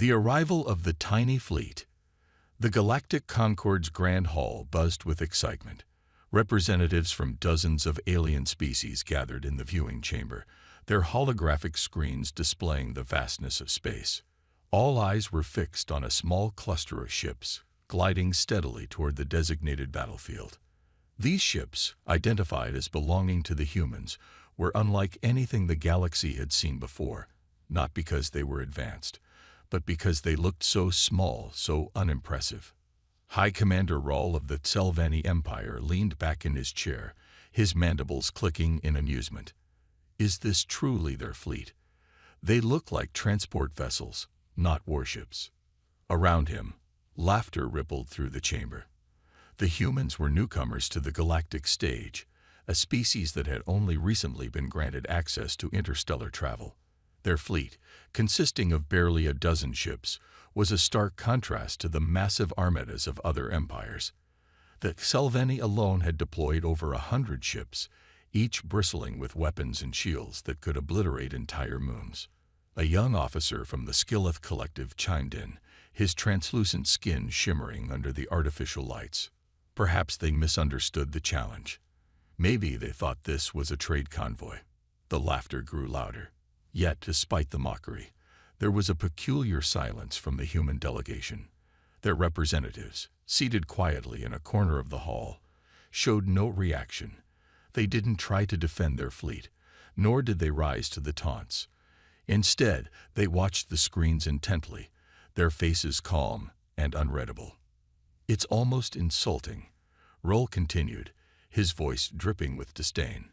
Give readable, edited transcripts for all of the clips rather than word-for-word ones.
The arrival of the tiny fleet. The Galactic Concorde's grand hall buzzed with excitement. Representatives from dozens of alien species gathered in the viewing chamber, their holographic screens displaying the vastness of space. All eyes were fixed on a small cluster of ships, gliding steadily toward the designated battlefield. These ships, identified as belonging to the humans, were unlike anything the galaxy had seen before, not because they were advanced, but because they looked so small, so unimpressive. High Commander Rawl of the Tselvanni Empire leaned back in his chair, his mandibles clicking in amusement. Is this truly their fleet? They look like transport vessels, not warships. Around him, laughter rippled through the chamber. The humans were newcomers to the galactic stage, a species that had only recently been granted access to interstellar travel. Their fleet, consisting of barely a dozen ships, was a stark contrast to the massive armadas of other empires. The Tselvanni alone had deployed over 100 ships, each bristling with weapons and shields that could obliterate entire moons. A young officer from the Skilleth Collective chimed in, his translucent skin shimmering under the artificial lights. Perhaps they misunderstood the challenge. Maybe they thought this was a trade convoy. The laughter grew louder. Yet, despite the mockery, there was a peculiar silence from the human delegation. Their representatives, seated quietly in a corner of the hall, showed no reaction. They didn't try to defend their fleet, nor did they rise to the taunts. Instead, they watched the screens intently, their faces calm and unreadable. It's almost insulting, Roll continued, his voice dripping with disdain.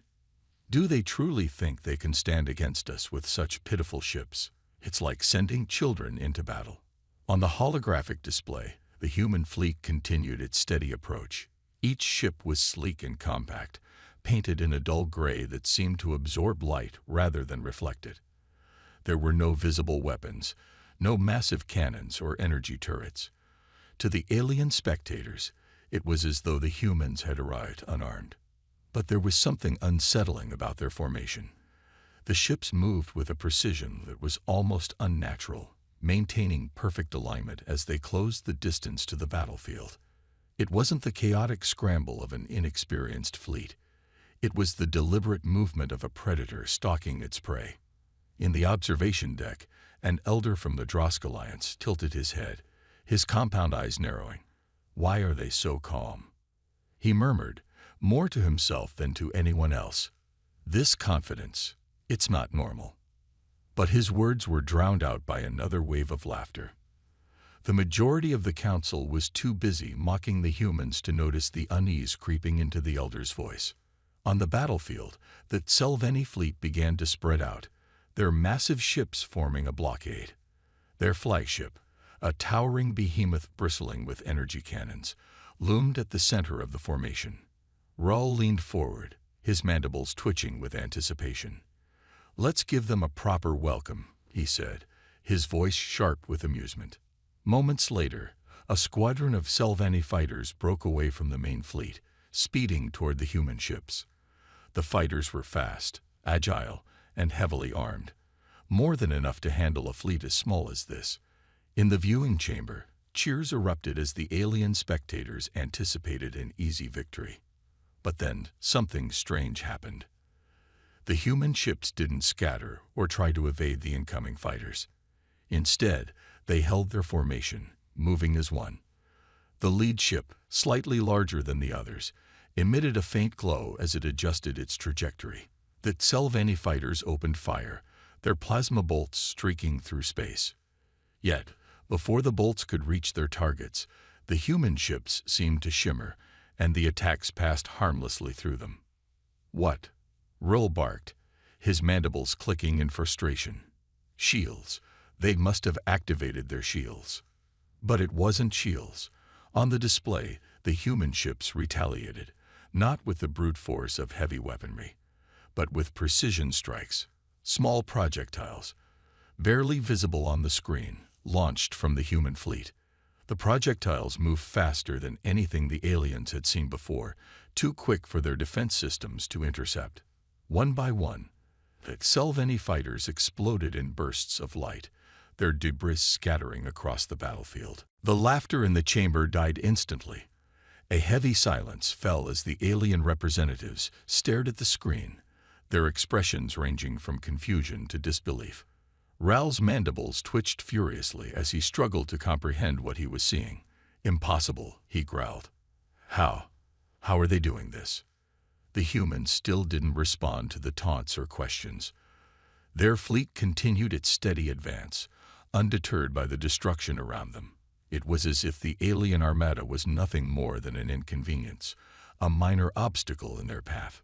Do they truly think they can stand against us with such pitiful ships? It's like sending children into battle. On the holographic display, the human fleet continued its steady approach. Each ship was sleek and compact, painted in a dull gray that seemed to absorb light rather than reflect it. There were no visible weapons, no massive cannons or energy turrets. To the alien spectators, it was as though the humans had arrived unarmed. But there was something unsettling about their formation. The ships moved with a precision that was almost unnatural, maintaining perfect alignment as they closed the distance to the battlefield. It wasn't the chaotic scramble of an inexperienced fleet. It was the deliberate movement of a predator stalking its prey. In the observation deck, an elder from the Drosk Alliance tilted his head, his compound eyes narrowing. Why are they so calm? He murmured, more to himself than to anyone else. This confidence, it's not normal. But his words were drowned out by another wave of laughter. The majority of the council was too busy mocking the humans to notice the unease creeping into the elder's voice. On the battlefield, the Tselvanni fleet began to spread out, their massive ships forming a blockade. Their flagship, a towering behemoth bristling with energy cannons, loomed at the center of the formation. Rawl leaned forward, his mandibles twitching with anticipation. Let's give them a proper welcome, he said, his voice sharp with amusement. Moments later, a squadron of Tselvanni fighters broke away from the main fleet, speeding toward the human ships. The fighters were fast, agile, and heavily armed, more than enough to handle a fleet as small as this. In the viewing chamber, cheers erupted as the alien spectators anticipated an easy victory. But then something strange happened. The human ships didn't scatter or try to evade the incoming fighters. Instead, they held their formation, moving as one. The lead ship, slightly larger than the others, emitted a faint glow as it adjusted its trajectory. The Tselvanni fighters opened fire, their plasma bolts streaking through space. Yet, before the bolts could reach their targets, the human ships seemed to shimmer, and the attacks passed harmlessly through them. What? Rill barked, his mandibles clicking in frustration. Shields. They must have activated their shields. But it wasn't shields. On the display, the human ships retaliated, not with the brute force of heavy weaponry, but with precision strikes, small projectiles, barely visible on the screen, launched from the human fleet. The projectiles moved faster than anything the aliens had seen before, too quick for their defense systems to intercept. One by one, the Tselvanni fighters exploded in bursts of light, their debris scattering across the battlefield. The laughter in the chamber died instantly. A heavy silence fell as the alien representatives stared at the screen, their expressions ranging from confusion to disbelief. Ral's mandibles twitched furiously as he struggled to comprehend what he was seeing. "Impossible," he growled. How? How are they doing this?" The humans still didn't respond to the taunts or questions. Their fleet continued its steady advance, undeterred by the destruction around them. It was as if the alien armada was nothing more than an inconvenience, a minor obstacle in their path.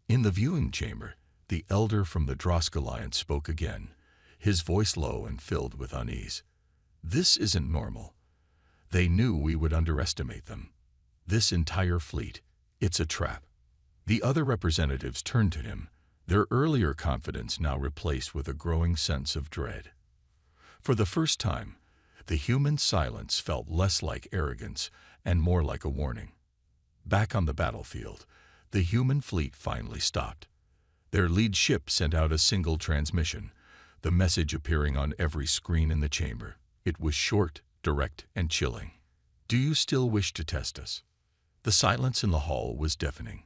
In the viewing chamber, the elder from the Drosk Alliance spoke again, his voice low and filled with unease. "This isn't normal. They knew we would underestimate them. This entire fleet, it's a trap." The other representatives turned to him, their earlier confidence now replaced with a growing sense of dread. For the first time, the human silence felt less like arrogance and more like a warning. Back on the battlefield, the human fleet finally stopped. Their lead ship sent out a single transmission, the message appearing on every screen in the chamber. It was short, direct, and chilling. "Do you still wish to test us?" The silence in the hall was deafening.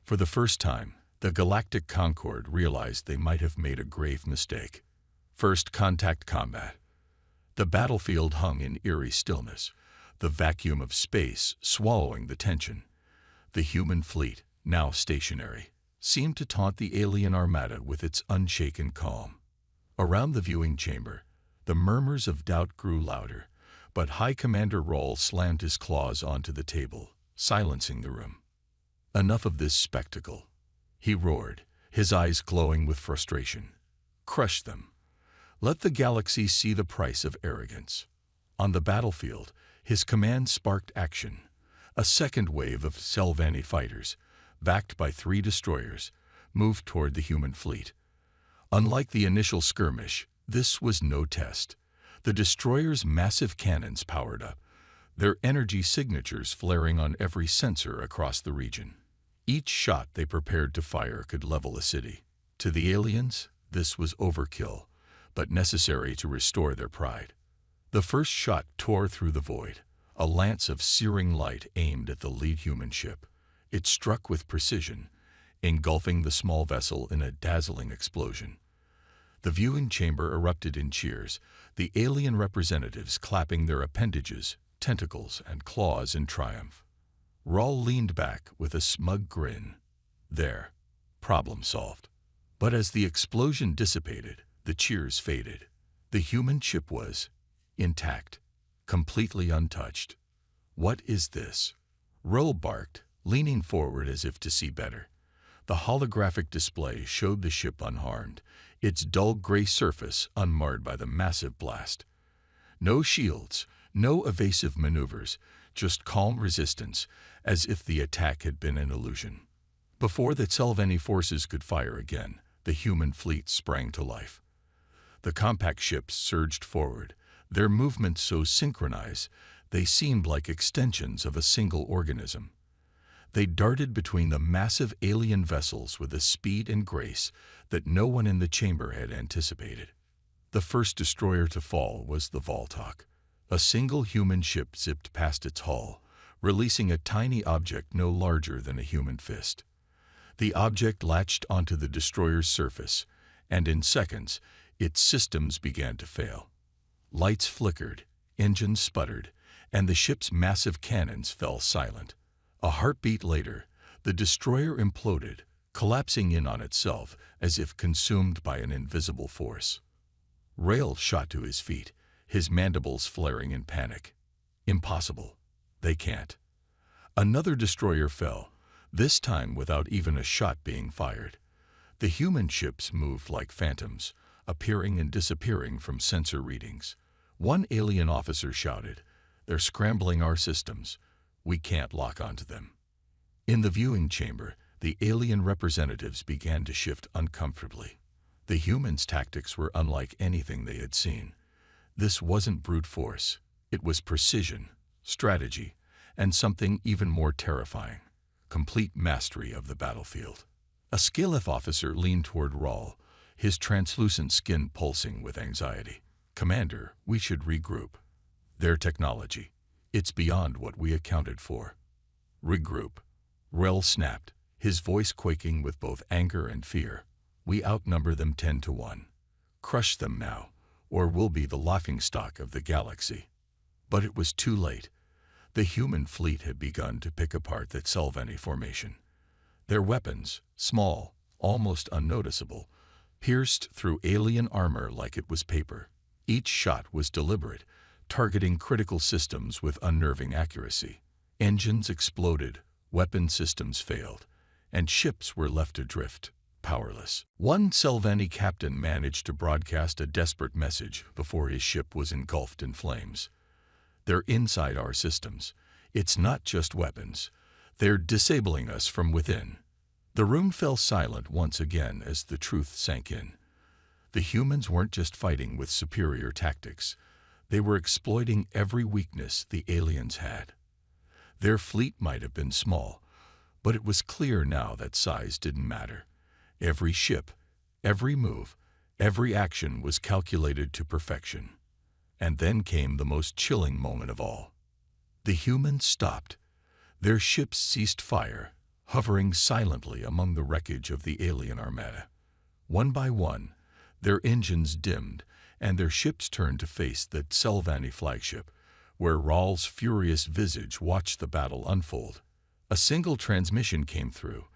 For the first time, the Galactic Concord realized they might have made a grave mistake. First contact combat. The battlefield hung in eerie stillness, the vacuum of space swallowing the tension. The human fleet, now stationary, seemed to taunt the alien armada with its unshaken calm. Around the viewing chamber, the murmurs of doubt grew louder, but High Commander Roll slammed his claws onto the table, silencing the room. "Enough of this spectacle," he roared, his eyes glowing with frustration. "Crush them. Let the galaxies see the price of arrogance." On the battlefield, his command sparked action. A second wave of Sylvani fighters, backed by 3 destroyers, moved toward the human fleet. Unlike the initial skirmish, this was no test. The destroyers' massive cannons powered up, their energy signatures flaring on every sensor across the region. Each shot they prepared to fire could level a city. To the aliens, this was overkill, but necessary to restore their pride. The first shot tore through the void, a lance of searing light aimed at the lead human ship. It struck with precision, engulfing the small vessel in a dazzling explosion. The viewing chamber erupted in cheers, the alien representatives clapping their appendages, tentacles, and claws in triumph. Rawl leaned back with a smug grin. There, problem solved. But as the explosion dissipated, the cheers faded. The human ship was intact, completely untouched. "What is this?" Rawl barked, leaning forward as if to see better. The holographic display showed the ship unharmed, its dull gray surface unmarred by the massive blast. No shields, no evasive maneuvers, just calm resistance, as if the attack had been an illusion. Before the Sylvani forces could fire again, the human fleet sprang to life. The compact ships surged forward, their movements so synchronized they seemed like extensions of a single organism. They darted between the massive alien vessels with a speed and grace that no one in the chamber had anticipated. The first destroyer to fall was the Voltok. A single human ship zipped past its hull, releasing a tiny object no larger than a human fist. The object latched onto the destroyer's surface, and in seconds, its systems began to fail. Lights flickered, engines sputtered, and the ship's massive cannons fell silent. A heartbeat later, the destroyer imploded, collapsing in on itself as if consumed by an invisible force. Rail shot to his feet, his mandibles flaring in panic. Impossible. They can't. Another destroyer fell, this time without even a shot being fired. The human ships moved like phantoms, appearing and disappearing from sensor readings. One alien officer shouted, "They're scrambling our systems. We can't lock onto them." In the viewing chamber, the alien representatives began to shift uncomfortably. The humans' tactics were unlike anything they had seen. This wasn't brute force. It was precision, strategy, and something even more terrifying, complete mastery of the battlefield. A Scalif officer leaned toward Rawl, his translucent skin pulsing with anxiety. "Commander, we should regroup. Their technology, it's beyond what we accounted for." "Regroup," Rel snapped, his voice quaking with both anger and fear. "We outnumber them 10 to 1. Crush them now, or we'll be the laughingstock of the galaxy." But it was too late. The human fleet had begun to pick apart that Sylvani formation. Their weapons, small, almost unnoticeable, pierced through alien armor like it was paper. Each shot was deliberate, targeting critical systems with unnerving accuracy. Engines exploded, weapon systems failed, and ships were left adrift, powerless. One Sylvani captain managed to broadcast a desperate message before his ship was engulfed in flames. "They're inside our systems. It's not just weapons. They're disabling us from within." The room fell silent once again as the truth sank in. The humans weren't just fighting with superior tactics. They were exploiting every weakness the aliens had. Their fleet might have been small, but it was clear now that size didn't matter. Every ship, every move, every action was calculated to perfection. And then came the most chilling moment of all. The humans stopped. Their ships ceased fire, hovering silently among the wreckage of the alien Armada. One by one, their engines dimmed, and their ships turned to face the Sylvani flagship, where Ral's furious visage watched the battle unfold. A single transmission came through,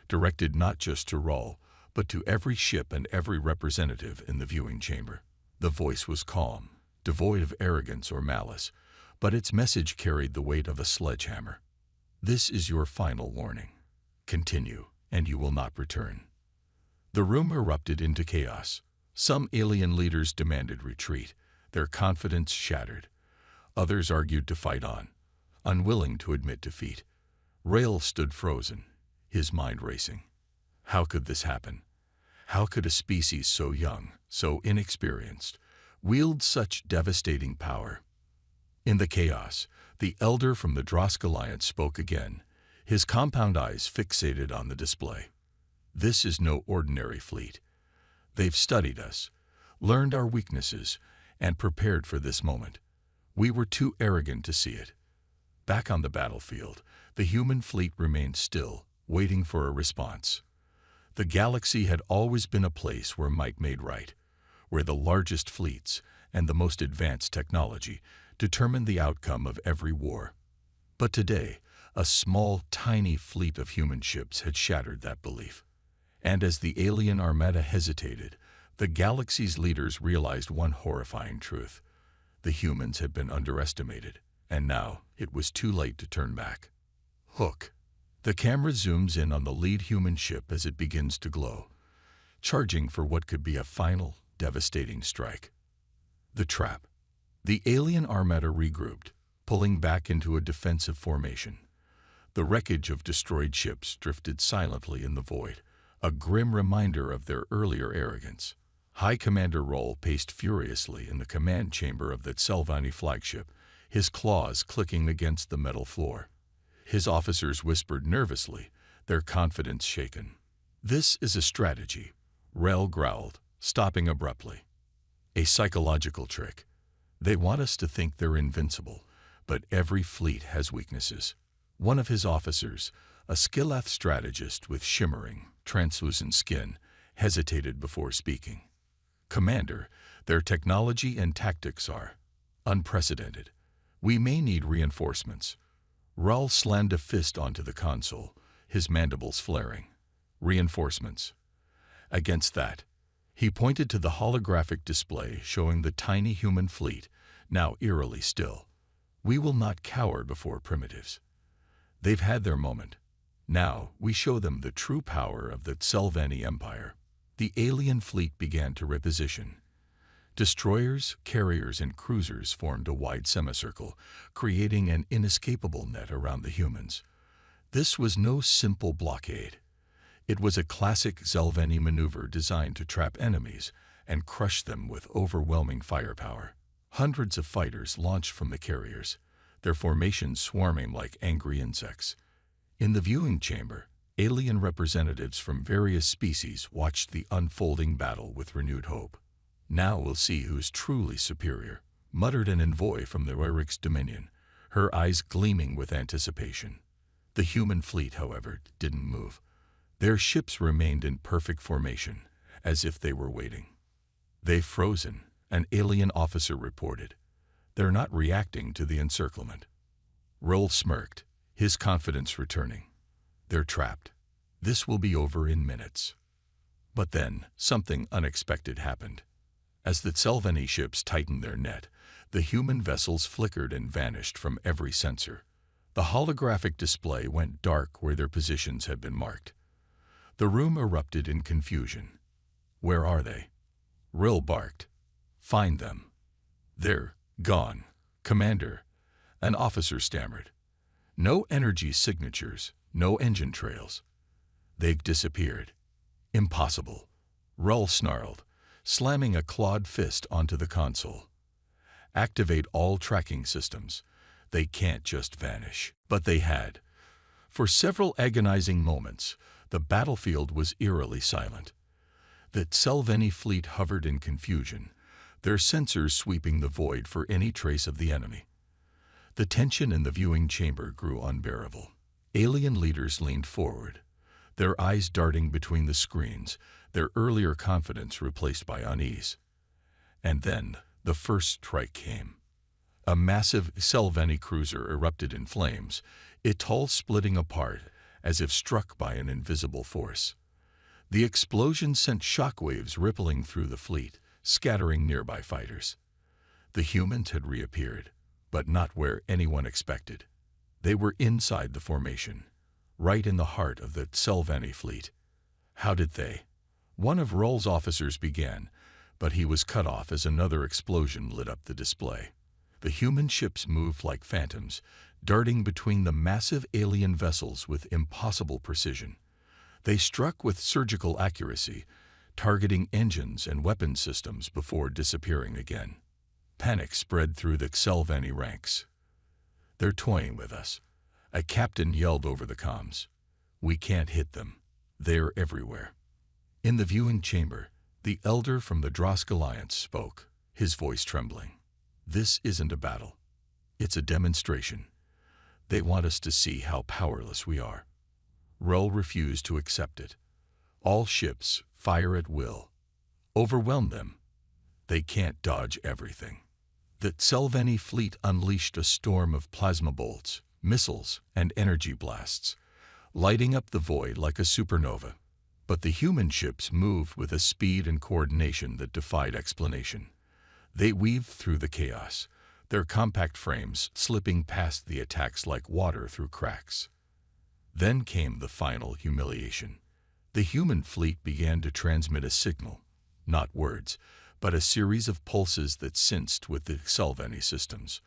directed not just to Ral, but to every ship and every representative in the viewing chamber. The voice was calm, devoid of arrogance or malice, but its message carried the weight of a sledgehammer. "This is your final warning. Continue, and you will not return." The room erupted into chaos. Some alien leaders demanded retreat, their confidence shattered. Others argued to fight on, unwilling to admit defeat. Rail stood frozen, his mind racing. How could this happen? How could a species so young, so inexperienced, wield such devastating power? In the chaos, the elder from the Drosk Alliance spoke again, his compound eyes fixated on the display. "This is no ordinary fleet. They've studied us, learned our weaknesses, and prepared for this moment. We were too arrogant to see it." Back on the battlefield, the human fleet remained still, waiting for a response. The galaxy had always been a place where might made right, where the largest fleets and the most advanced technology determined the outcome of every war. But today, a small, tiny fleet of human ships had shattered that belief. And as the alien Armada hesitated, the galaxy's leaders realized one horrifying truth. The humans had been underestimated, and now it was too late to turn back. Hook. The camera zooms in on the lead human ship as it begins to glow, charging for what could be a final, devastating strike. The trap. The alien Armada regrouped, pulling back into a defensive formation. The wreckage of destroyed ships drifted silently in the void, a grim reminder of their earlier arrogance. High Commander Roll paced furiously in the command chamber of the Sylvani flagship, his claws clicking against the metal floor. His officers whispered nervously, their confidence shaken. "This is a strategy," Rel growled, stopping abruptly. "A psychological trick. They want us to think they're invincible, but every fleet has weaknesses." One of his officers, a Skilath strategist with shimmering, translucent skin, hesitated before speaking. "Commander, their technology and tactics are unprecedented. We may need reinforcements." Raul slammed a fist onto the console, his mandibles flaring. "Reinforcements." Against that, he pointed to the holographic display showing the tiny human fleet, now eerily still. "We will not cower before primitives. They've had their moment. Now we show them the true power of the Sylvani Empire." The alien fleet began to reposition. Destroyers, carriers, and cruisers formed a wide semicircle, creating an inescapable net around the humans. This was no simple blockade. It was a classic Sylvani maneuver designed to trap enemies and crush them with overwhelming firepower. Hundreds of fighters launched from the carriers, their formations swarming like angry insects. In the viewing chamber, alien representatives from various species watched the unfolding battle with renewed hope. "Now we'll see who's truly superior," muttered an envoy from the Eric's dominion, her eyes gleaming with anticipation. The human fleet, however, didn't move. Their ships remained in perfect formation, as if they were waiting. "They've frozen," an alien officer reported. "They're not reacting to the encirclement." Roll smirked, his confidence returning. "They're trapped. This will be over in minutes." But then, something unexpected happened. As the Selveni ships tightened their net, the human vessels flickered and vanished from every sensor. The holographic display went dark where their positions had been marked. The room erupted in confusion. "Where are they?" Rill barked. "Find them." "They're gone, Commander," an officer stammered. "No energy signatures, no engine trails. They've disappeared." "Impossible," Rull snarled, slamming a clawed fist onto the console. "Activate all tracking systems. They can't just vanish." But they had. For several agonizing moments, the battlefield was eerily silent. The Selveni fleet hovered in confusion, their sensors sweeping the void for any trace of the enemy. The tension in the viewing chamber grew unbearable. Alien leaders leaned forward, their eyes darting between the screens, their earlier confidence replaced by unease. And then the first strike came. A massive Selveni cruiser erupted in flames, its hull splitting apart as if struck by an invisible force. The explosion sent shockwaves rippling through the fleet, scattering nearby fighters. The humans had reappeared, but not where anyone expected. They were inside the formation, right in the heart of the Selveni fleet. "How did they?" One of Roll's officers began, but he was cut off as another explosion lit up the display. The human ships moved like phantoms, darting between the massive alien vessels with impossible precision. They struck with surgical accuracy, targeting engines and weapon systems before disappearing again. Panic spread through the Selveni ranks. "They're toying with us," a captain yelled over the comms. "We can't hit them. They're everywhere." In the viewing chamber, the elder from the Drosk Alliance spoke, his voice trembling. "This isn't a battle. It's a demonstration. They want us to see how powerless we are." Rull refused to accept it. "All ships fire at will. Overwhelm them. They can't dodge everything." The Selveni fleet unleashed a storm of plasma bolts, missiles, and energy blasts, lighting up the void like a supernova. But the human ships moved with a speed and coordination that defied explanation. They weaved through the chaos, their compact frames slipping past the attacks like water through cracks. Then came the final humiliation. The human fleet began to transmit a signal, not words, but a series of pulses that synced with the Selveni systems.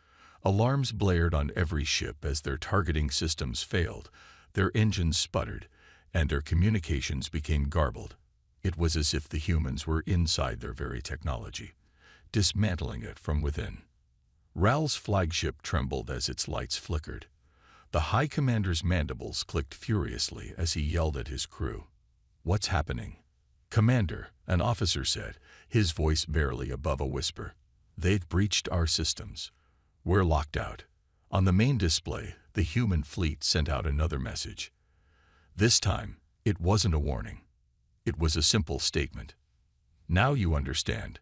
Alarms blared on every ship as their targeting systems failed, their engines sputtered, and their communications became garbled. It was as if the humans were inside their very technology, dismantling it from within. Ral's flagship trembled as its lights flickered. The High Commander's mandibles clicked furiously as he yelled at his crew. "What's happening?" "Commander," an officer said, his voice barely above a whisper. "They've breached our systems. We're locked out." On the main display, the human fleet sent out another message. This time, it wasn't a warning. It was a simple statement. "Now you understand."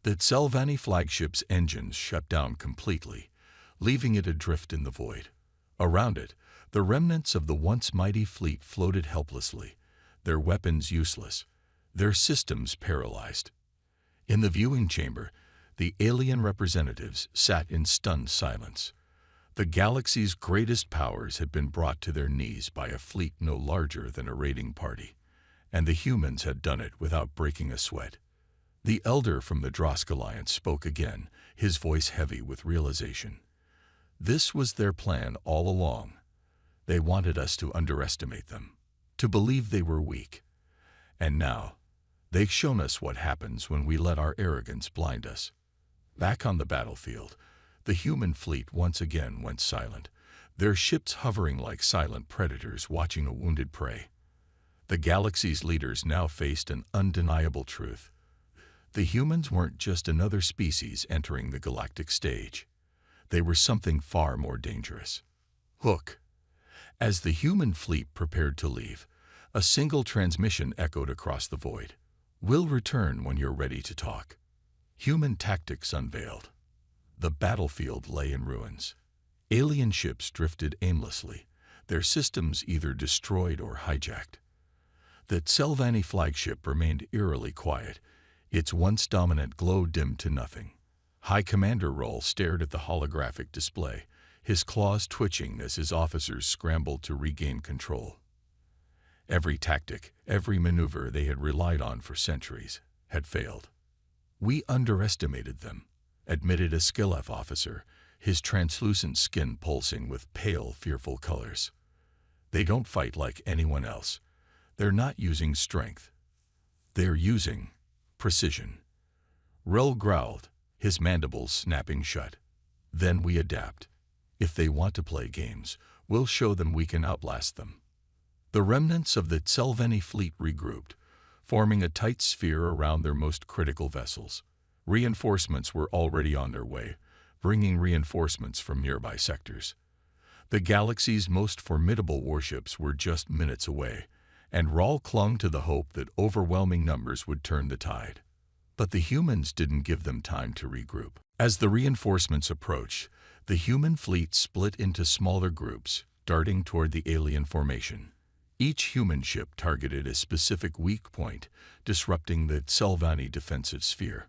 The Selveni flagship's engines shut down completely, leaving it adrift in the void. Around it, the remnants of the once mighty fleet floated helplessly, their weapons useless, their systems paralyzed. In the viewing chamber, the alien representatives sat in stunned silence. The galaxy's greatest powers had been brought to their knees by a fleet no larger than a raiding party, and the humans had done it without breaking a sweat. The elder from the Drosk Alliance spoke again, his voice heavy with realization. "This was their plan all along. They wanted us to underestimate them, to believe they were weak. And now, they've shown us what happens when we let our arrogance blind us." Back on the battlefield, the human fleet once again went silent, their ships hovering like silent predators watching a wounded prey. The galaxy's leaders now faced an undeniable truth. The humans weren't just another species entering the galactic stage. They were something far more dangerous. Hook. As the human fleet prepared to leave, a single transmission echoed across the void. "We'll return when you're ready to talk." Human tactics unveiled. The battlefield lay in ruins. Alien ships drifted aimlessly, their systems either destroyed or hijacked. The Sylvani flagship remained eerily quiet, its once dominant glow dimmed to nothing. High Commander Roll stared at the holographic display, his claws twitching as his officers scrambled to regain control. Every tactic, every maneuver they had relied on for centuries, had failed. "We underestimated them," admitted a Skilef officer, his translucent skin pulsing with pale, fearful colors. "They don't fight like anyone else. They're not using strength. They're using precision." Rel growled, his mandibles snapping shut. "Then we adapt. If they want to play games, we'll show them we can outlast them." The remnants of the Sylvani fleet regrouped, forming a tight sphere around their most critical vessels. Reinforcements were already on their way, bringing reinforcements from nearby sectors. The galaxy's most formidable warships were just minutes away, and Rahl clung to the hope that overwhelming numbers would turn the tide. But the humans didn't give them time to regroup. As the reinforcements approached, the human fleet split into smaller groups, darting toward the alien formation. Each human ship targeted a specific weak point, disrupting the Sylvani defensive sphere.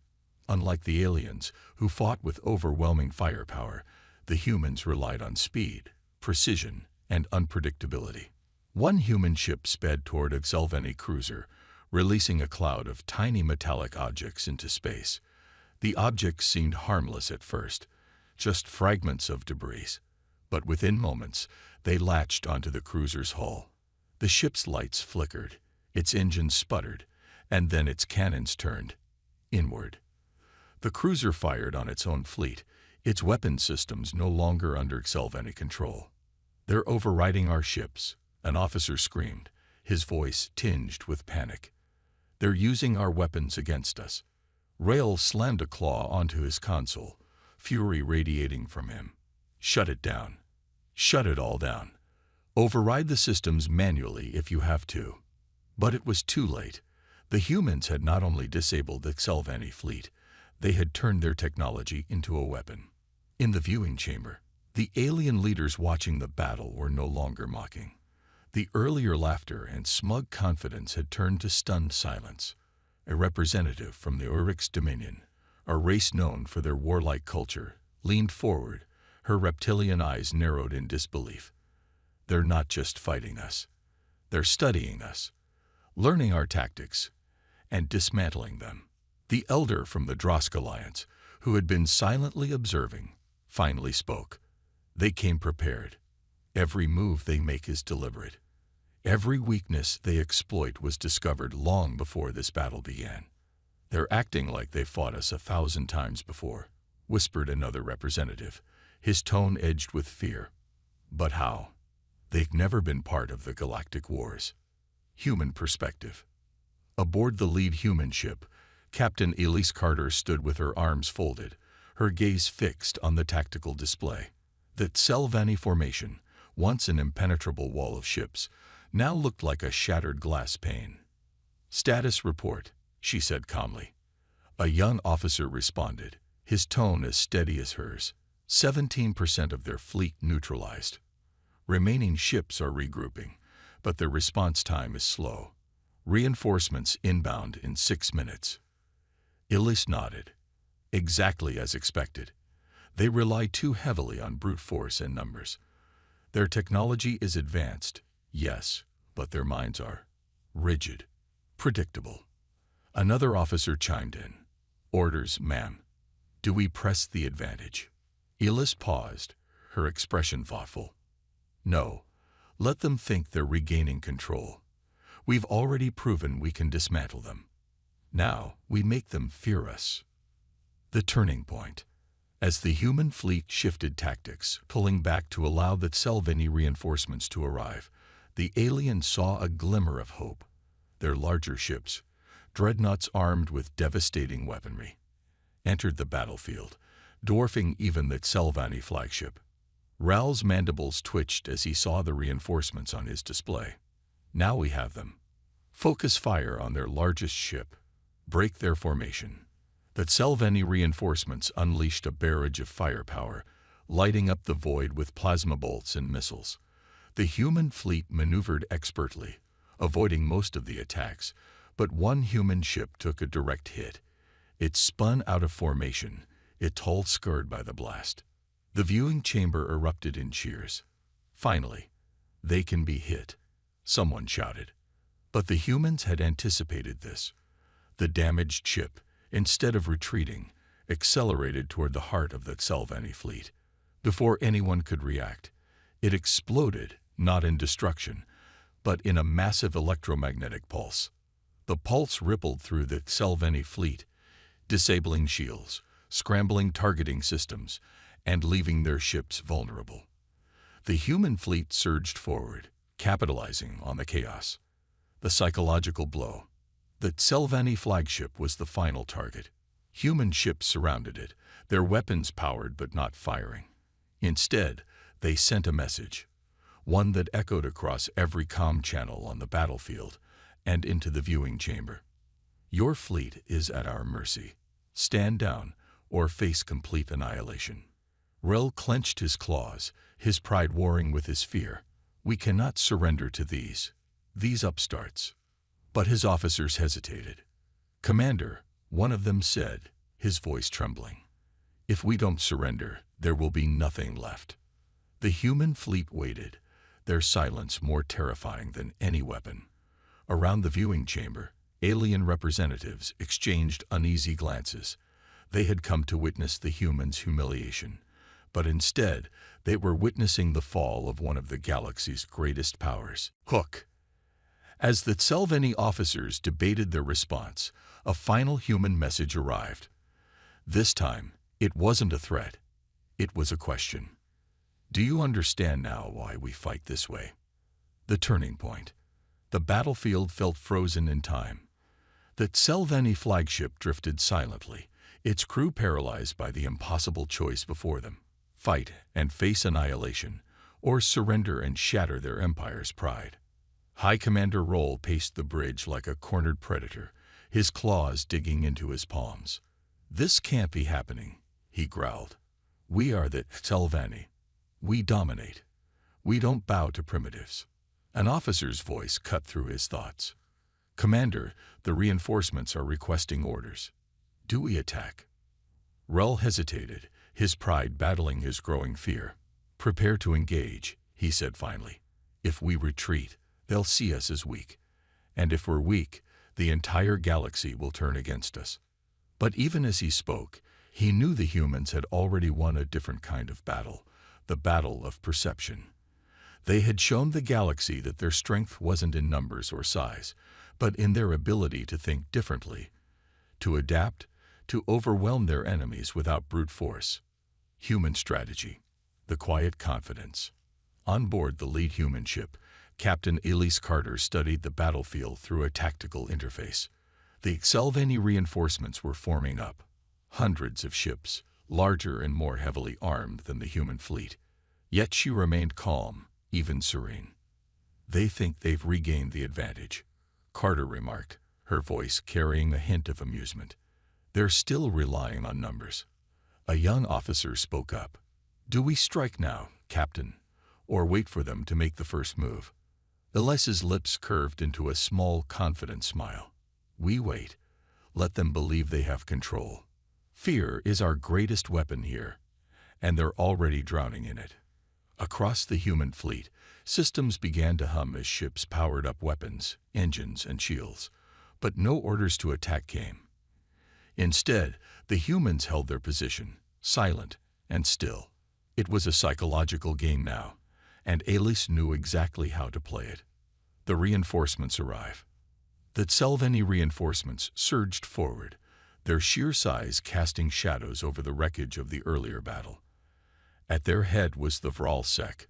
Unlike the aliens, who fought with overwhelming firepower, the humans relied on speed, precision, and unpredictability. One human ship sped toward a Sylvani cruiser, releasing a cloud of tiny metallic objects into space. The objects seemed harmless at first, just fragments of debris, but within moments, they latched onto the cruiser's hull. The ship's lights flickered, its engines sputtered, and then its cannons turned inward. The cruiser fired on its own fleet, its weapon systems no longer under Sylvani control. "They're overriding our ships," an officer screamed, his voice tinged with panic. "They're using our weapons against us." Rail slammed a claw onto his console, fury radiating from him. "Shut it down. Shut it all down. Override the systems manually if you have to." But it was too late. The humans had not only disabled the Sylvani fleet, they had turned their technology into a weapon. In the viewing chamber, the alien leaders watching the battle were no longer mocking. The earlier laughter and smug confidence had turned to stunned silence. A representative from the Urix Dominion, a race known for their warlike culture, leaned forward, her reptilian eyes narrowed in disbelief. "They're not just fighting us. They're studying us, learning our tactics, and dismantling them." The elder from the Drosk Alliance, who had been silently observing, finally spoke. "They came prepared. Every move they make is deliberate. Every weakness they exploit was discovered long before this battle began. They're acting like they fought us 1,000 times before," whispered another representative, his tone edged with fear. "But how? They've never been part of the galactic wars." Human perspective. Aboard the lead human ship, Captain Elise Carter stood with her arms folded, her gaze fixed on the tactical display. The Sylvani formation, once an impenetrable wall of ships, now looked like a shattered glass pane. "Status report," she said calmly. A young officer responded, his tone as steady as hers. 17% of their fleet neutralized. Remaining ships are regrouping, but their response time is slow. Reinforcements inbound in 6 minutes. Ellis nodded. Exactly as expected. They rely too heavily on brute force and numbers. Their technology is advanced, yes, but their minds are rigid, predictable. Another officer chimed in. "Orders, ma'am. Do we press the advantage?" Ellis paused, her expression thoughtful. "No. Let them think they're regaining control. We've already proven we can dismantle them. Now we make them fear us." The turning point. As the human fleet shifted tactics, pulling back to allow the Sylvani reinforcements to arrive, the aliens saw a glimmer of hope. Their larger ships, Dreadnoughts armed with devastating weaponry entered the battlefield, dwarfing even the Selvanni flagship. Ral's mandibles twitched as he saw the reinforcements on his display. Now we have them. Focus fire on their largest ship. Break their formation. The Selvanni reinforcements unleashed a barrage of firepower, lighting up the void with plasma bolts and missiles. The human fleet maneuvered expertly, avoiding most of the attacks, but one human ship took a direct hit. It spun out of formation, its hull scarred by the blast. The viewing chamber erupted in cheers. Finally, they can be hit, someone shouted. But the humans had anticipated this. The damaged ship, instead of retreating, accelerated toward the heart of the Selvanni fleet. Before anyone could react, it exploded, not in destruction, but in a massive electromagnetic pulse. The pulse rippled through the Selvanni fleet, disabling shields, scrambling targeting systems, and leaving their ships vulnerable. The human fleet surged forward, capitalizing on the chaos. The psychological blow. The Selvanni flagship was the final target. Human ships surrounded it, their weapons powered but not firing. Instead, they sent a message, one that echoed across every comm channel on the battlefield and into the viewing chamber. Your fleet is at our mercy. Stand down or face complete annihilation. Rel clenched his claws, his pride warring with his fear. We cannot surrender to these upstarts. But his officers hesitated. Commander, one of them said, his voice trembling. If we don't surrender, there will be nothing left. The human fleet waited, their silence more terrifying than any weapon. Around the viewing chamber, alien representatives exchanged uneasy glances. They had come to witness the humans' humiliation, but instead they were witnessing the fall of one of the galaxy's greatest powers. Hook. As the Selvanni officers debated their response, a final human message arrived. This time, it wasn't a threat. It was a question. Do you understand now why we fight this way? The turning point. The battlefield felt frozen in time. The Selvanni flagship drifted silently, its crew paralyzed by the impossible choice before them. Fight and face annihilation, or surrender and shatter their empire's pride. High Commander Roll paced the bridge like a cornered predator, his claws digging into his palms. This can't be happening, he growled. We are the Selvanni. We dominate. We don't bow to primitives. An officer's voice cut through his thoughts. Commander, the reinforcements are requesting orders. Do we attack? Rel hesitated, his pride battling his growing fear. Prepare to engage, he said finally. If we retreat, they'll see us as weak. And if we're weak, the entire galaxy will turn against us. But even as he spoke, he knew the humans had already won a different kind of battle, the battle of perception. They had shown the galaxy that their strength wasn't in numbers or size, but in their ability to think differently, to adapt, to overwhelm their enemies without brute force. Human strategy, the quiet confidence. On board the lead human ship, Captain Elise Carter studied the battlefield through a tactical interface. The Selvanni reinforcements were forming up. Hundreds of ships, larger and more heavily armed than the human fleet. Yet she remained calm, even serene. They think they've regained the advantage, Carter remarked, her voice carrying a hint of amusement. They're still relying on numbers. A young officer spoke up. Do we strike now, Captain, or wait for them to make the first move? Elise's lips curved into a small, confident smile. We wait. Let them believe they have control. Fear is our greatest weapon here, and they're already drowning in it. Across the human fleet, systems began to hum as ships powered up weapons, engines, and shields, but no orders to attack came. Instead, the humans held their position, silent and still. It was a psychological game now, and Elise knew exactly how to play it. The reinforcements arrive. The Selvanni reinforcements surged forward, their sheer size casting shadows over the wreckage of the earlier battle. At their head was the Vralsec,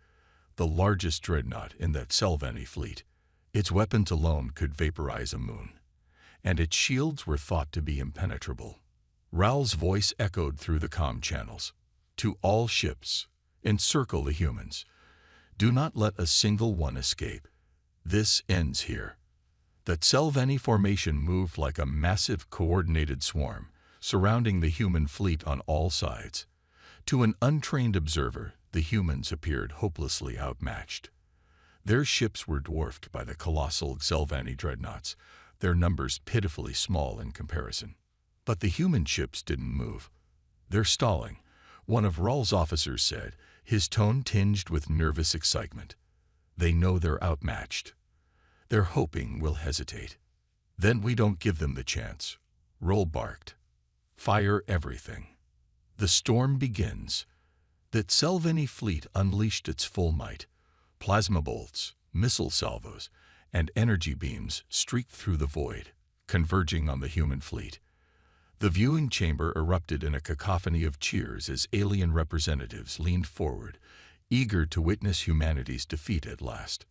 the largest dreadnought in that Selvanni fleet. Its weapons alone could vaporize a moon. and its shields were thought to be impenetrable. Ral's voice echoed through the comm channels. "To all ships, encircle the humans. Do not let a single one escape. This ends here." The Tselveni formation moved like a massive coordinated swarm, surrounding the human fleet on all sides. To an untrained observer, the humans appeared hopelessly outmatched. Their ships were dwarfed by the colossal Tselveni dreadnoughts, their numbers pitifully small in comparison. But the human ships didn't move. "They're stalling," one of Ral's officers said, his tone tinged with nervous excitement. "They know they're outmatched. They're hoping we'll hesitate. Then we don't give them the chance." Ral barked. "Fire everything." The storm begins. The Tselveni fleet unleashed its full might. Plasma bolts, missile salvos, and energy beams streaked through the void, converging on the human fleet. The viewing chamber erupted in a cacophony of cheers as alien representatives leaned forward, eager to witness humanity's defeat at last.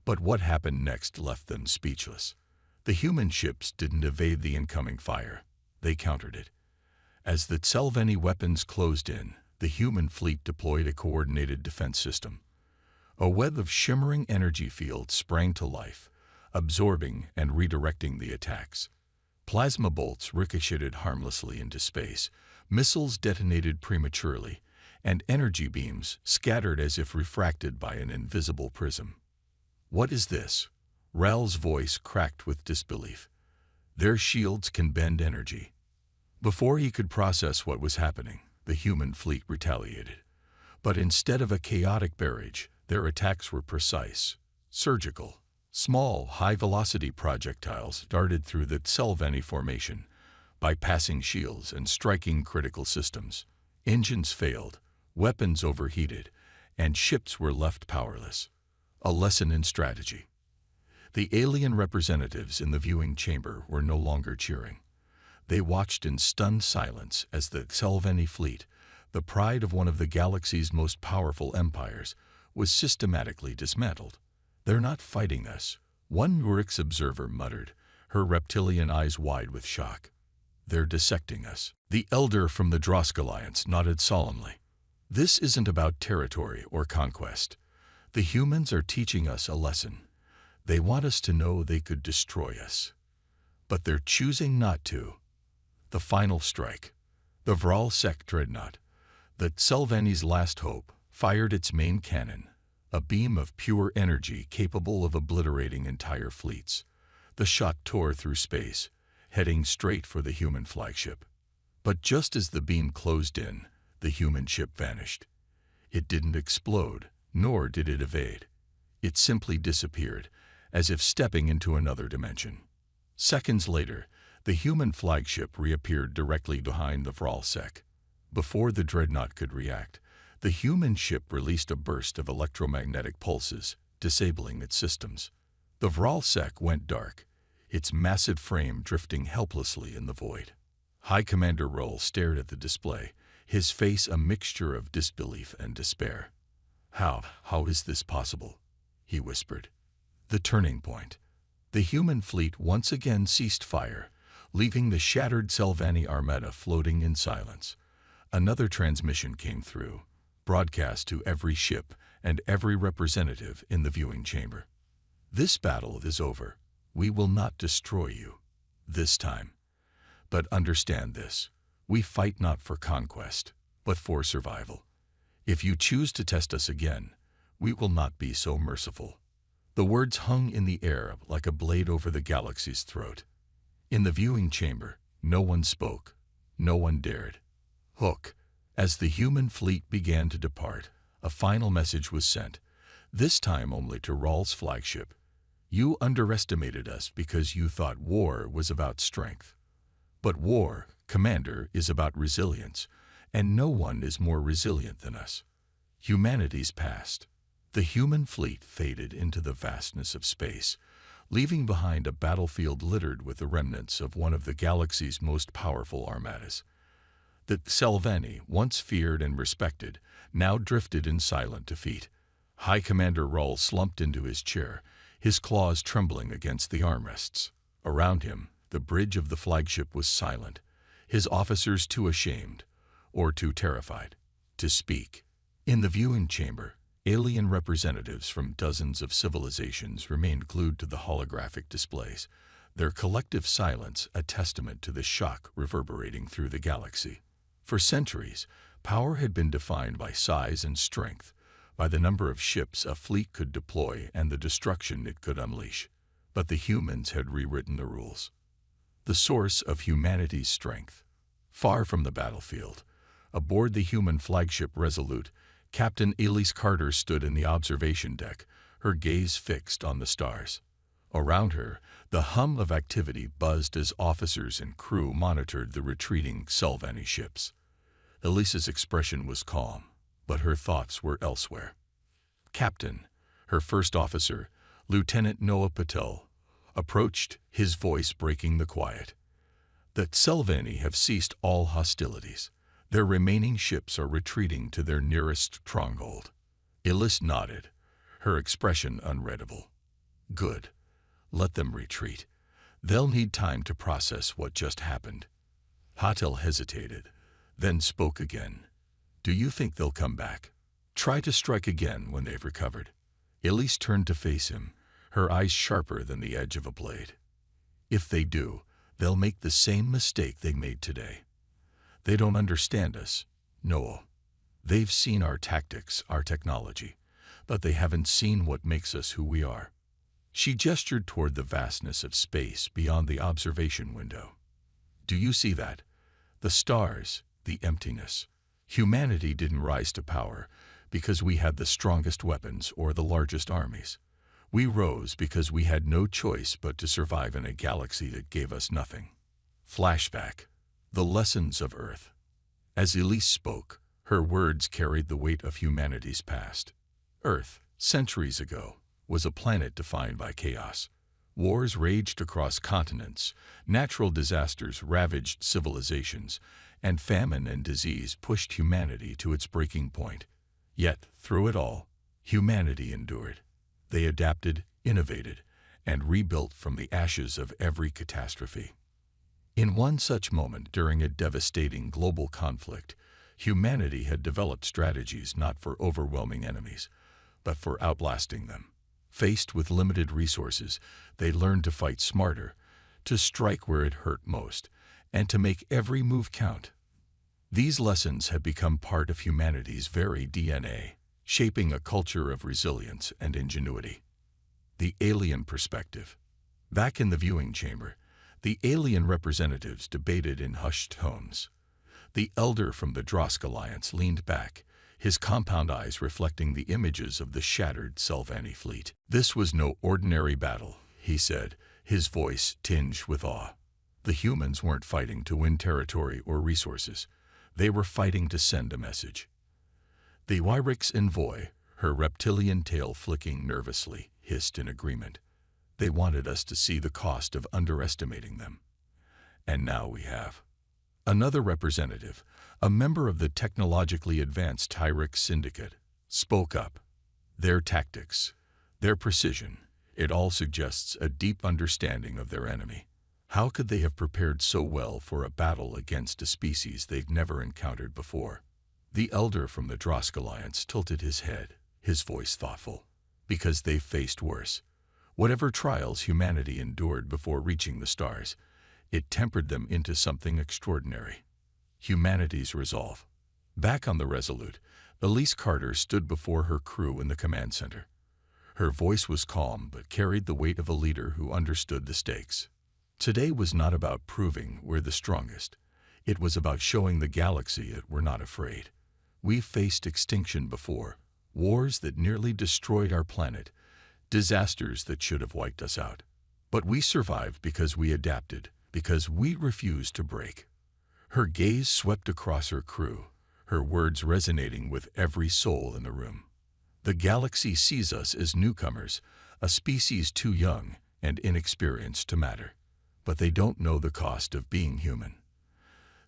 But what happened next left them speechless. The human ships didn't evade the incoming fire. They countered it. As the Tselveni weapons closed in, the human fleet deployed a coordinated defense system. A web of shimmering energy fields sprang to life, absorbing and redirecting the attacks. Plasma bolts ricocheted harmlessly into space, missiles detonated prematurely, and energy beams scattered as if refracted by an invisible prism. "What is this?" Ral's voice cracked with disbelief. "Their shields can bend energy." Before he could process what was happening, the human fleet retaliated. But instead of a chaotic barrage, their attacks were precise, surgical. Small, high-velocity projectiles darted through the Tselveni formation, bypassing shields and striking critical systems. Engines failed, weapons overheated, and ships were left powerless. A lesson in strategy. The alien representatives in the viewing chamber were no longer cheering. They watched in stunned silence as the Tselveni fleet, the pride of one of the galaxy's most powerful empires, was systematically dismantled. "They're not fighting us," one Urix observer muttered, her reptilian eyes wide with shock. "They're dissecting us." The elder from the Drosk Alliance nodded solemnly. "This isn't about territory or conquest. The humans are teaching us a lesson. They want us to know they could destroy us. But they're choosing not to." The final strike. The Vralsek dreadnought, the Tselveni's last hope, fired its main cannon, a beam of pure energy capable of obliterating entire fleets. The shot tore through space, heading straight for the human flagship. But just as the beam closed in, the human ship vanished. It didn't explode, nor did it evade. It simply disappeared, as if stepping into another dimension. Seconds later, the human flagship reappeared directly behind the Vralsek. Before the dreadnought could react, the human ship released a burst of electromagnetic pulses, disabling its systems. The Vralsek went dark, its massive frame drifting helplessly in the void. High Commander Ral stared at the display, his face a mixture of disbelief and despair. How is this possible?" he whispered. The turning point. The human fleet once again ceased fire, leaving the shattered Tselveni Armada floating in silence. Another transmission came through, broadcast to every ship and every representative in the viewing chamber. "This battle is over. We will not destroy you. This time. But understand this. We fight not for conquest, but for survival. If you choose to test us again, we will not be so merciful." The words hung in the air like a blade over the galaxy's throat. In the viewing chamber, no one spoke. No one dared. Hook. As the human fleet began to depart, a final message was sent, this time only to Ral's flagship. "You underestimated us because you thought war was about strength. But war, Commander, is about resilience, and no one is more resilient than us." Humanity's past. The human fleet faded into the vastness of space, leaving behind a battlefield littered with the remnants of one of the galaxy's most powerful armadas. The Tselveni, once feared and respected, now drifted in silent defeat. High Commander Ral slumped into his chair, his claws trembling against the armrests. Around him, The bridge of the flagship was silent, his officers too ashamed, or too terrified, to speak. In the viewing chamber, alien representatives from dozens of civilizations remained glued to the holographic displays, their collective silence a testament to the shock reverberating through the galaxy. For centuries, power had been defined by size and strength, by the number of ships a fleet could deploy and the destruction it could unleash. But the humans had rewritten the rules. The source of humanity's strength. Far from the battlefield, aboard the human flagship Resolute, Captain Elise Carter stood in the observation deck, her gaze fixed on the stars. Around her, the hum of activity buzzed as officers and crew monitored the retreating Sylvani ships. Elise's expression was calm, but her thoughts were elsewhere. Captain, her first officer, Lieutenant Noah Patel, approached, his voice breaking the quiet. The Sylvani have ceased all hostilities. Their remaining ships are retreating to their nearest stronghold. Elise nodded, her expression unreadable. Good. Let them retreat. They'll need time to process what just happened. Patel hesitated, then spoke again. Do you think they'll come back? Try to strike again when they've recovered. Elise turned to face him, her eyes sharper than the edge of a blade. If they do, they'll make the same mistake they made today. They don't understand us, Noah. They've seen our tactics, our technology, but they haven't seen what makes us who we are. She gestured toward the vastness of space beyond the observation window. Do you see that? The stars, the emptiness. Humanity didn't rise to power because we had the strongest weapons or the largest armies. We rose because we had no choice but to survive in a galaxy that gave us nothing. Flashback. The lessons of Earth. As Elise spoke, her words carried the weight of humanity's past. Earth, centuries ago, was a planet defined by chaos. Wars raged across continents, natural disasters ravaged civilizations, and famine and disease pushed humanity to its breaking point. Yet, through it all, humanity endured. They adapted, innovated, and rebuilt from the ashes of every catastrophe. In one such moment during a devastating global conflict, humanity had developed strategies not for overwhelming enemies, but for outlasting them. Faced with limited resources, they learned to fight smarter, to strike where it hurt most, and to make every move count. These lessons have become part of humanity's very DNA, shaping a culture of resilience and ingenuity. The alien perspective. Back in the viewing chamber, the alien representatives debated in hushed tones. The elder from the Drosk Alliance leaned back, his compound eyes reflecting the images of the shattered Sylvani fleet. This was no ordinary battle, he said, his voice tinged with awe. The humans weren't fighting to win territory or resources. They were fighting to send a message. The Wyrix envoy, her reptilian tail flicking nervously, hissed in agreement. They wanted us to see the cost of underestimating them. And now we have. Another representative, a member of the technologically advanced Tyrix Syndicate, spoke up. Their tactics, their precision, it all suggests a deep understanding of their enemy. How could they have prepared so well for a battle against a species they'd never encountered before? The elder from the Drosk Alliance tilted his head, his voice thoughtful. Because they've faced worse. Whatever trials humanity endured before reaching the stars, it tempered them into something extraordinary. Humanity's resolve. Back on the Resolute, Elise Carter stood before her crew in the command center. Her voice was calm but carried the weight of a leader who understood the stakes. Today was not about proving we're the strongest. It was about showing the galaxy that we're not afraid. We've faced extinction before, wars that nearly destroyed our planet, disasters that should have wiped us out. But we survived because we adapted, because we refused to break. Her gaze swept across her crew, her words resonating with every soul in the room. The galaxy sees us as newcomers, a species too young and inexperienced to matter. But they don't know the cost of being human.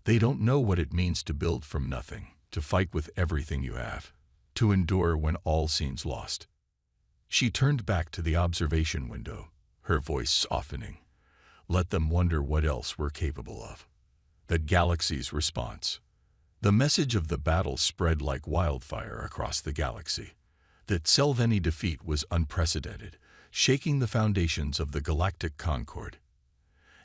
They don't know what it means to build from nothing, to fight with everything you have, to endure when all seems lost. She turned back to the observation window, her voice softening. Let them wonder what else we're capable of. The galaxy's response. The message of the battle spread like wildfire across the galaxy. That Selvaeni defeat was unprecedented, shaking the foundations of the galactic concord.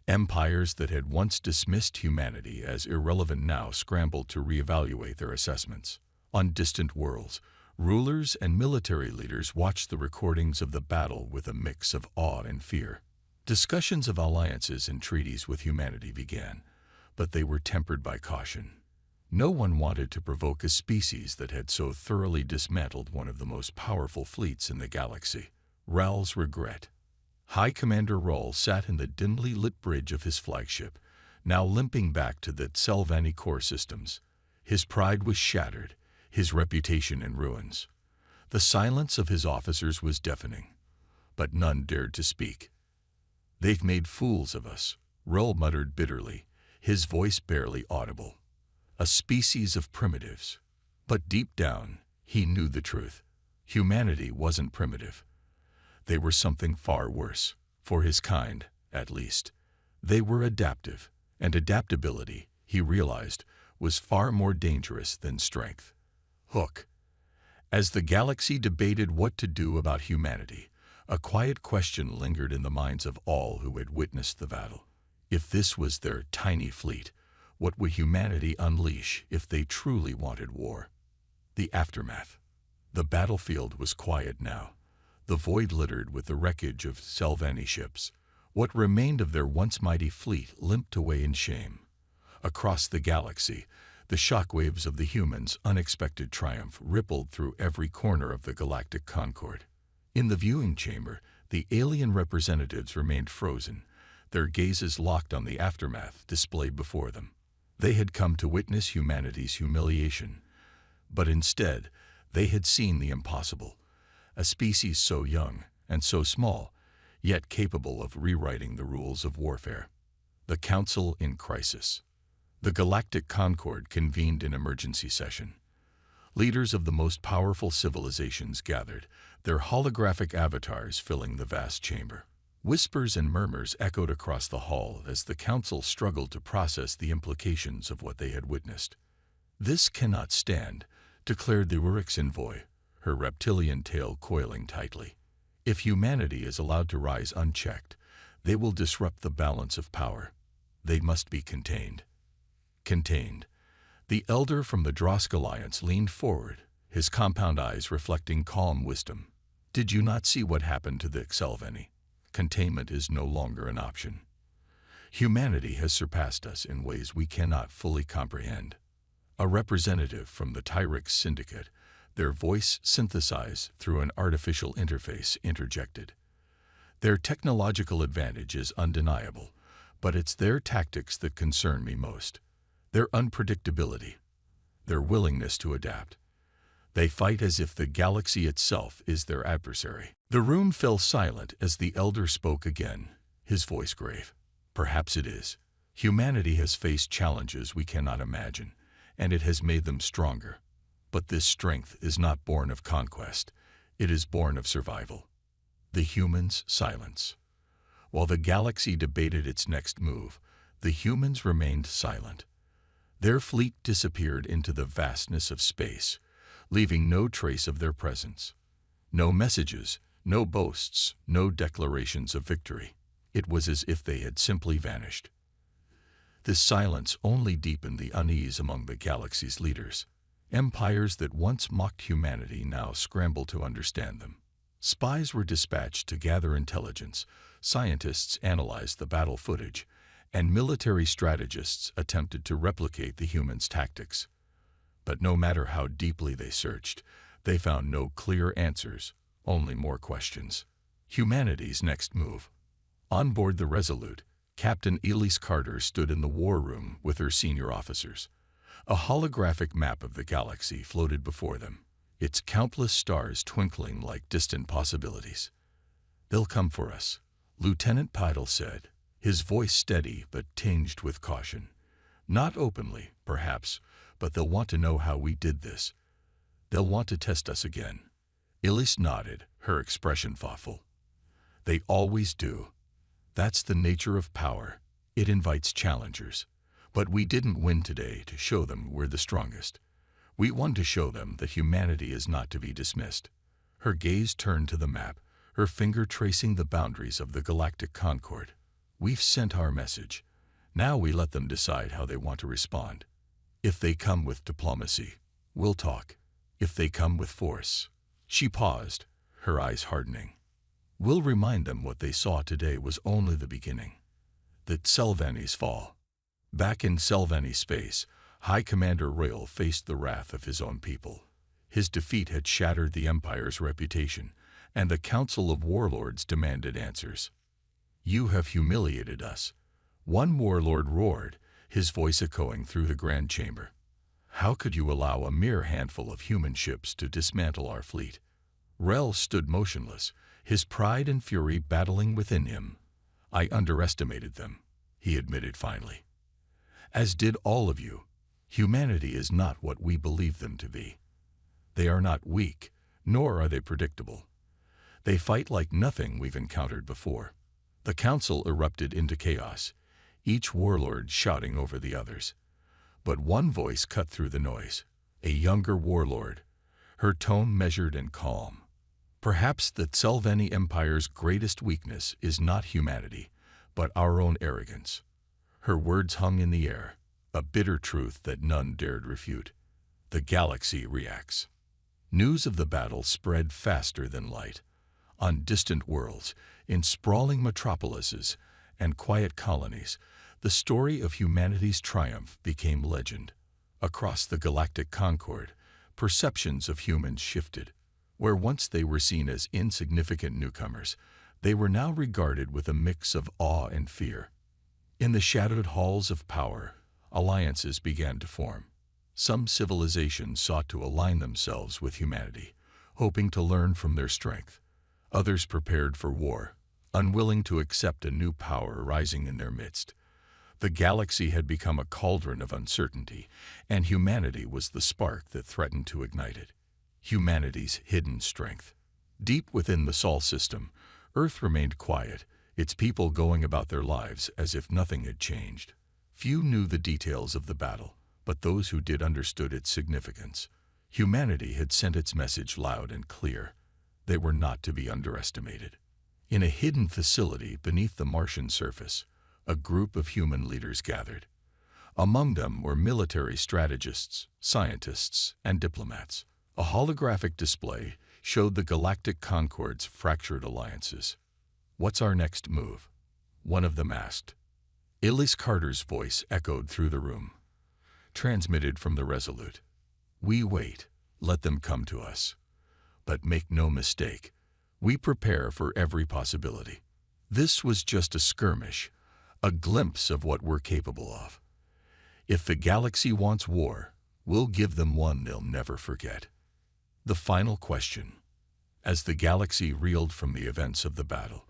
Empires that had once dismissed humanity as irrelevant now scrambled to reevaluate their assessments. On distant worlds, rulers and military leaders watched the recordings of the battle with a mix of awe and fear. Discussions of alliances and treaties with humanity began, but they were tempered by caution. No one wanted to provoke a species that had so thoroughly dismantled one of the most powerful fleets in the galaxy. Ral's regret. High Commander Raul sat in the dimly lit bridge of his flagship, now limping back to the Selvaeni core systems. His pride was shattered, his reputation in ruins. The silence of his officers was deafening, but none dared to speak. "They've made fools of us," Raul muttered bitterly, his voice barely audible. A species of primitives. But deep down, he knew the truth. Humanity wasn't primitive. They were something far worse, for his kind, at least. They were adaptive, and adaptability, he realized, was far more dangerous than strength. Hook. As the galaxy debated what to do about humanity, a quiet question lingered in the minds of all who had witnessed the battle. If this was their tiny fleet, what would humanity unleash if they truly wanted war? The aftermath. The battlefield was quiet now, the void littered with the wreckage of Selvaeni ships. What remained of their once mighty fleet limped away in shame. Across the galaxy, the shockwaves of the humans' unexpected triumph rippled through every corner of the galactic concord. In the viewing chamber, the alien representatives remained frozen, their gazes locked on the aftermath displayed before them. They had come to witness humanity's humiliation, but instead, they had seen the impossible. A species so young and so small, yet capable of rewriting the rules of warfare. The Council in crisis. The Galactic Concord convened an emergency session. Leaders of the most powerful civilizations gathered, their holographic avatars filling the vast chamber. Whispers and murmurs echoed across the hall as the council struggled to process the implications of what they had witnessed. "This cannot stand," declared the Urix envoy, her reptilian tail coiling tightly. "If humanity is allowed to rise unchecked, they will disrupt the balance of power. They must be contained." Contained. The elder from the Drosk Alliance leaned forward, his compound eyes reflecting calm wisdom. "Did you not see what happened to the Selvaeni? Containment is no longer an option. Humanity has surpassed us in ways we cannot fully comprehend." A representative from the Tyrix Syndicate, their voice synthesized through an artificial interface, interjected. "Their technological advantage is undeniable, but it's their tactics that concern me most. Their unpredictability, their willingness to adapt. They fight as if the galaxy itself is their adversary." The room fell silent as the elder spoke again, his voice grave. "Perhaps it is. Humanity has faced challenges we cannot imagine, and it has made them stronger. But this strength is not born of conquest. It is born of survival." The humans' silence. While the galaxy debated its next move, the humans remained silent. Their fleet disappeared into the vastness of space, leaving no trace of their presence. No messages, no boasts, no declarations of victory. It was as if they had simply vanished. This silence only deepened the unease among the galaxy's leaders. Empires that once mocked humanity now scrambled to understand them. Spies were dispatched to gather intelligence, scientists analyzed the battle footage, and military strategists attempted to replicate the humans' tactics. But no matter how deeply they searched, they found no clear answers, only more questions. Humanity's next move. On board the Resolute, Captain Elise Carter stood in the war room with her senior officers. A holographic map of the galaxy floated before them, its countless stars twinkling like distant possibilities. "They'll come for us," Lieutenant Pidal said, his voice steady but tinged with caution. "Not openly, perhaps, but they'll want to know how we did this. They'll want to test us again." Elise nodded, her expression thoughtful. "They always do. That's the nature of power. It invites challengers. But we didn't win today to show them we're the strongest. We won to show them that humanity is not to be dismissed. Her gaze turned to the map, her finger tracing the boundaries of the Galactic Concord. We've sent our message. Now we let them decide how they want to respond. If they come with diplomacy, we'll talk. If they come with force. She paused, her eyes hardening. We'll remind them what they saw today was only the beginning. That Selvanni's fall. Back in Selvanni space, High Commander Royal faced the wrath of his own people. His defeat had shattered the Empire's reputation, and the Council of Warlords demanded answers. You have humiliated us. One warlord roared, his voice echoing through the Grand Chamber. How could you allow a mere handful of human ships to dismantle our fleet? Rel stood motionless, his pride and fury battling within him. I underestimated them, he admitted finally. As did all of you. Humanity is not what we believe them to be. They are not weak, nor are they predictable. They fight like nothing we've encountered before. The council erupted into chaos, each warlord shouting over the others. But one voice cut through the noise, a younger warlord, her tone measured and calm. Perhaps the Selvanni Empire's greatest weakness is not humanity, but our own arrogance. Her words hung in the air, a bitter truth that none dared refute. The galaxy reacts. News of the battle spread faster than light. On distant worlds, in sprawling metropolises and quiet colonies, the story of humanity's triumph became legend. Across the Galactic Concord, perceptions of humans shifted. Where once they were seen as insignificant newcomers, they were now regarded with a mix of awe and fear. In the shadowed halls of power, alliances began to form. Some civilizations sought to align themselves with humanity, hoping to learn from their strength. Others prepared for war, unwilling to accept a new power rising in their midst. The galaxy had become a cauldron of uncertainty, and humanity was the spark that threatened to ignite it. Humanity's hidden strength. Deep within the Sol system, Earth remained quiet, its people going about their lives as if nothing had changed. Few knew the details of the battle, but those who did understood its significance. Humanity had sent its message loud and clear. They were not to be underestimated. In a hidden facility beneath the Martian surface, a group of human leaders gathered. Among them were military strategists, scientists, and diplomats. A holographic display showed the Galactic Concord's fractured alliances. What's our next move? One of them asked. Ellis Carter's voice echoed through the room, transmitted from the Resolute. We wait, let them come to us. But make no mistake, we prepare for every possibility. This was just a skirmish, a glimpse of what we're capable of. If the galaxy wants war, we'll give them one they'll never forget. The final question. As the galaxy reeled from the events of the battle,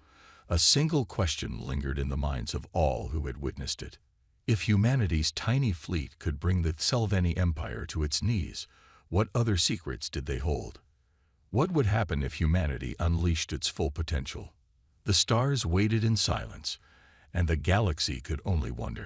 a single question lingered in the minds of all who had witnessed it. If humanity's tiny fleet could bring the Selvanni Empire to its knees, what other secrets did they hold? What would happen if humanity unleashed its full potential? The stars waited in silence, and the galaxy could only wonder.